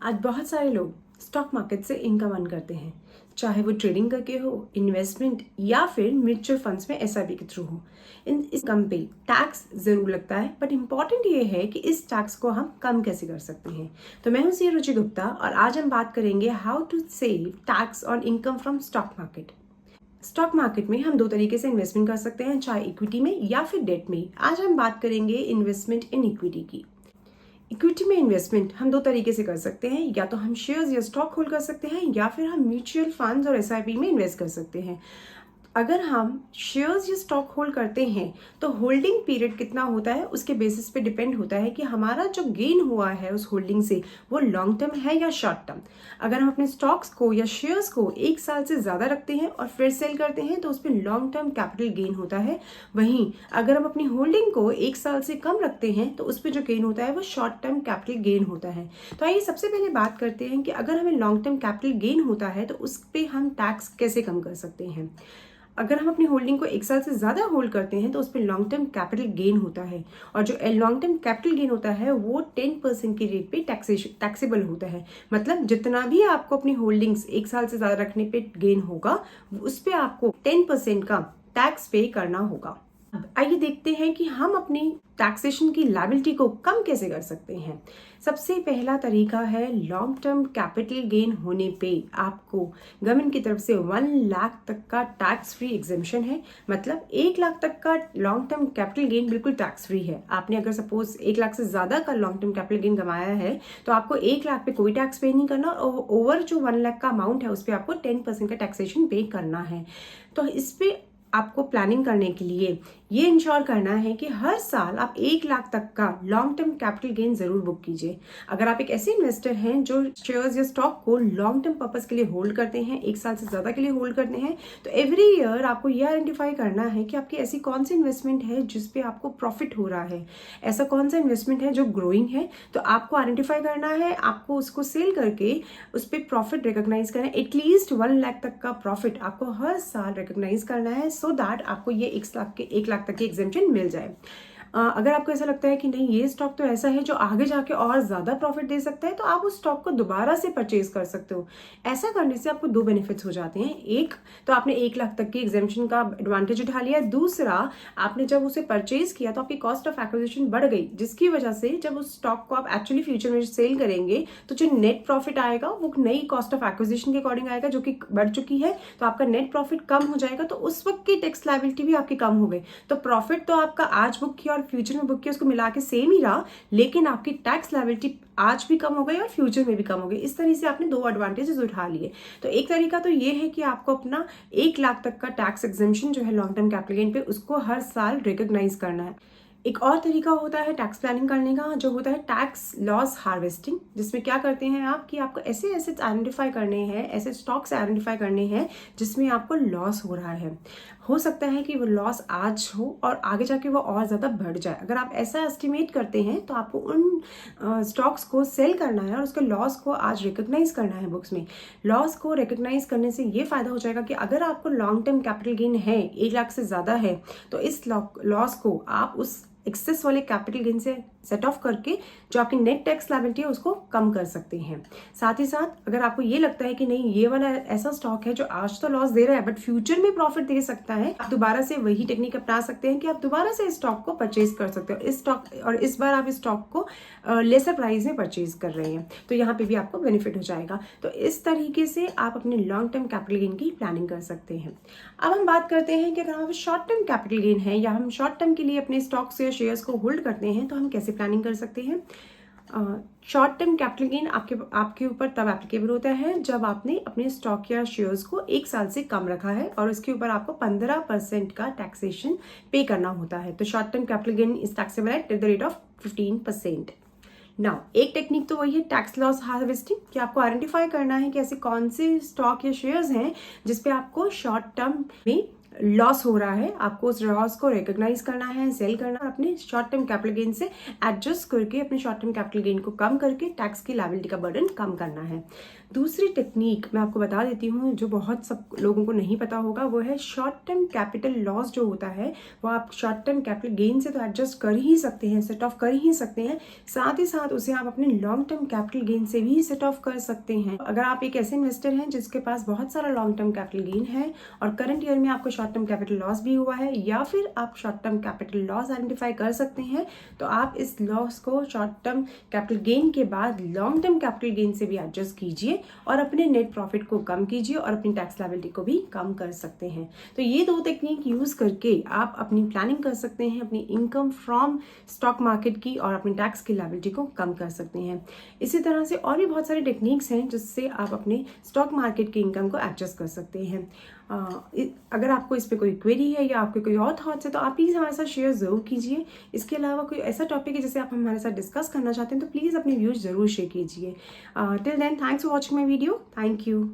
आज बहुत सारे लोग स्टॉक मार्केट से इनकम अर्न करते हैं, चाहे वो ट्रेडिंग करके हो, इन्वेस्टमेंट या फिर म्यूचुअल फंड्स में एसआईपी के थ्रू हो। इन इस कम पे टैक्स जरूर लगता है, बट इम्पॉर्टेंट ये है कि इस टैक्स को हम कम कैसे कर सकते हैं। तो मैं हूं सी रुचि गुप्ता और आज हम बात करेंगे how to save tax on income from stock market. Stock market में हम दो तरीके से इन्वेस्टमेंट कर सकते हैं, चाहे इक्विटी में या फिर डेट में। आज हम बात करेंगे इन्वेस्टमेंट इन इक्विटी की। इक्विटी में इन्वेस्टमेंट हम दो तरीके से कर सकते हैं, या तो हम शेयर्स या स्टॉक होल्ड कर सकते हैं या फिर हम म्यूचुअल फंड्स और एसआईपी में इन्वेस्ट कर सकते हैं। अगर हम शेयर्स या स्टॉक होल्ड करते हैं तो होल्डिंग पीरियड कितना होता है उसके बेसिस पे डिपेंड होता है कि हमारा जो गेन हुआ है उस होल्डिंग से वो लॉन्ग टर्म है या शॉर्ट टर्म। अगर हम अपने स्टॉक्स को या शेयर्स को एक साल से ज़्यादा रखते हैं और फिर सेल करते हैं तो उसमें लॉन्ग टर्म कैपिटल गेन होता है। वहीं अगर हम अपनी होल्डिंग को एक साल से कम रखते हैं तो उस पर जो गेन होता है वो शॉर्ट टर्म कैपिटल गेन होता है। तो आइए सबसे पहले बात करते हैं कि अगर हमें लॉन्ग टर्म कैपिटल गेन होता है तो उस पर हम टैक्स कैसे कम कर सकते हैं। अगर हम अपनी होल्डिंग को एक साल से ज़्यादा होल्ड करते हैं तो उस पर लॉन्ग टर्म कैपिटल गेन होता है, और जो लॉन्ग टर्म कैपिटल गेन होता है वो 10% के रेट पे टैक्सेबल होता है। मतलब जितना भी आपको अपनी होल्डिंग्स एक साल से ज़्यादा रखने पे गेन होगा उस पर आपको 10% का टैक्स पे करना होगा। अब आइए देखते हैं कि हम अपनी टैक्सेशन की लायबिलिटी को कम कैसे कर सकते हैं। सबसे पहला तरीका है, लॉन्ग टर्म कैपिटल गेन होने पे आपको गवर्नमेंट की तरफ से 1 लाख तक का टैक्स फ्री एग्जेम्पशन है। मतलब 1 लाख तक का लॉन्ग टर्म कैपिटल गेन बिल्कुल टैक्स फ्री है। आपने अगर सपोज 1 लाख से ज़्यादा का लॉन्ग टर्म कैपिटल गेन कमाया है तो आपको 1 लाख पे कोई टैक्स पे नहीं करना, और ओवर जो 1 लाख का अमाउंट है उस पर आपको 10% का टैक्सेशन पे करना है। तो इस पे आपको प्लानिंग करने के लिए ये इंश्योर करना है कि हर साल आप 1 लाख तक का लॉन्ग टर्म कैपिटल गेन जरूर बुक कीजिए। अगर आप एक ऐसे इन्वेस्टर हैं जो शेयर्स या स्टॉक को लॉन्ग टर्म पर्पस के लिए होल्ड करते हैं, एक साल से ज़्यादा के लिए होल्ड करते हैं, तो एवरी ईयर आपको ये आइडेंटिफाई करना है कि आपकी ऐसी कौन सी इन्वेस्टमेंट है जिसपे आपको प्रॉफिट हो रहा है, ऐसा कौन सा इन्वेस्टमेंट है जो ग्रोइंग है। तो आपको आइडेंटिफाई करना है, आपको उसको सेल करके उस पर प्रॉफिट रिकॉग्नाइज करना है। एटलीस्ट 1 लाख तक का प्रॉफिट आपको हर साल रिकॉग्नाइज करना है, सो दैट आपको ये 1 लाख तक की एग्जेम्पशन मिल जाए। अगर आपको ऐसा लगता है कि नहीं ये स्टॉक तो ऐसा है जो आगे जाके और ज़्यादा प्रॉफिट दे सकता है, तो आप उस स्टॉक को दोबारा से परचेज कर सकते हो। ऐसा करने से आपको दो बेनिफिट्स हो जाते हैं। एक तो आपने 1 लाख तक की एग्जेम्पशन का एडवांटेज उठा लिया। दूसरा, आपने जब उसे परचेज किया तो आपकी कॉस्ट ऑफ एक्विजिशन बढ़ गई, जिसकी वजह से जब उस स्टॉक को आप एक्चुअली फ्यूचर में सेल करेंगे तो जो नेट प्रॉफिट आएगा वो नई कॉस्ट ऑफ एक्विजिशन के अकॉर्डिंग आएगा, जो कि बढ़ चुकी है। तो आपका नेट प्रॉफिट कम हो जाएगा, तो उस वक्त की टैक्स लायबिलिटी भी आपकी कम हो गई। तो प्रॉफिट तो आपका आज बुक किया और फ्यूचर में बुक किया उसको मिला के सेम ही रहा, लेकिन आपकी टैक्स लायबिलिटी आज भी कम हो गई और फ्यूचर में भी कम हो गई। इस तरह से आपने दो एडवांटेजेस उठा लिए। तो एक तरीका तो ये है कि आपको अपना 1 लाख तक का टैक्स एग्जेम्पशन जो है लॉन्ग टर्म कैपिटल गेन पे, उसको हर साल रिकॉग्नाइज करना है। एक और तरीका होता है टैक्स प्लानिंग करने का, जो होता है टैक्स लॉस हार्वेस्टिंग, जिसमें क्या करते हैं आप कि आपको ऐसे एसेट्स आइडेंटिफाई करने हैं, ऐसे स्टॉक्स आइडेंटिफाई करने हैं जिसमें आपको लॉस हो रहा है। हो सकता है कि वो लॉस आज हो और आगे जाके वो और ज़्यादा बढ़ जाए। अगर आप ऐसा एस्टिमेट करते हैं तो आपको उन स्टॉक्स को सेल करना है और उसके लॉस को आज रिकॉग्नाइज करना है बुक्स में। लॉस को रिकॉग्नाइज करने से ये फ़ायदा हो जाएगा कि अगर आपको लॉन्ग टर्म कैपिटल गेन है 1 लाख से ज़्यादा है, तो इस लॉस को आप उस एक्सेस वाले कैपिटल गेन से सेट ऑफ करके जो आपकी नेट टैक्स लायबिलिटी है उसको कम कर सकते हैं। साथ ही साथ अगर आपको ये लगता है कि नहीं ये वाला ऐसा स्टॉक है जो आज तो लॉस दे रहा है बट फ्यूचर में प्रॉफिट दे सकता है, आप दोबारा से वही टेक्निक अपना सकते हैं कि आप दोबारा से इस स्टॉक को परचेज कर सकते हो। इस स्टॉक और इस बार आप इस स्टॉक को लेसर प्राइस में परचेज कर रहे हैं, तो यहाँ पे भी आपको बेनिफिट हो जाएगा। तो इस तरीके से आप अपने लॉन्ग टर्म कैपिटल गेन की प्लानिंग कर सकते हैं। अब हम बात करते हैं कि अगर हम शॉर्ट टर्म कैपिटल गेन है या हम शॉर्ट टर्म के लिए अपने स्टॉक्स या शेयर्स को होल्ड करते हैं तो हम कैसे प्लानिंग कर सकते हैं। शॉर्ट टर्म कैपिटल गेन आपके ऊपर तब एप्लीकेबल होता है जब आपने अपने स्टॉक या शेयर्स को 1 साल से कम रखा है और उसके ऊपर आपको 15% का टैक्सेशन पे करना होता है। तो short term capital gain is taxable at the rate of 15%। Now एक टेक्निक तो वही है टैक्स लॉस हार्वेस्टिंग, कि आपको आइडेंटिफाई करना है कि ऐसे कौन से स्टॉक या शेयर्स हैं जिसपे आपको शॉर्ट टर्म में लॉस हो रहा है, आपको उस लॉस को रिकॉग्नाइज करना है, सेल करना है, अपने शॉर्ट टर्म कैपिटल गेन से एडजस्ट करके अपने शॉर्ट टर्म कैपिटल गेन को कम करके टैक्स की लायबिलिटी का बर्डन कम करना है। दूसरी टेक्निक मैं आपको बता देती हूँ जो बहुत सब लोगों को नहीं पता होगा, वो है शॉर्ट टर्म कैपिटल लॉस जो होता है वो आप शॉर्ट टर्म कैपिटल गेन से तो एडजस्ट कर ही सकते हैं, सेट ऑफ कर ही सकते हैं, साथ ही साथ उसे आप अपने लॉन्ग टर्म कैपिटल गेन से भी सेट ऑफ कर सकते हैं। अगर आप एक ऐसे इन्वेस्टर हैं जिसके पास बहुत सारा लॉन्ग टर्म कैपिटल गेन है और करंट ईयर में आपको शॉर्ट टर्म कैपिटल लॉस भी हुआ है, या फिर आप short term capital loss identify कर सकते हैं, तो आप इस लॉस को शॉर्ट टर्म कैपिटल गेन के बाद लॉन्ग टर्म कैपिटल गेन से भी एडजस्ट कीजिए और अपने नेट प्रॉफिट को कम कीजिए और अपनी टैक्स लायबिलिटी को भी कम कर सकते हैं। तो ये दो टेक्निक यूज करके आप अपनी प्लानिंग कर सकते हैं, अपनी इनकम फ्रॉम स्टॉक मार्केट की और अपनी टैक्स की लायबिलिटी को कम कर सकते हैं। इसी तरह से और भी बहुत सारे टेक्निक्स हैं जिससे आप अपने स्टॉक मार्केट की इनकम को एडजस्ट कर सकते हैं। अगर आपको इस पर कोई क्वेरी है या आपके कोई और थॉट्स है तो आप प्लीज़ हमारे साथ शेयर ज़रूर कीजिए। इसके अलावा कोई ऐसा टॉपिक है जिसे आप हमारे साथ डिस्कस करना चाहते हैं तो प्लीज़ अपने व्यूज़ ज़रूर शेयर कीजिए। Till then, thanks for watching my video. Thank you.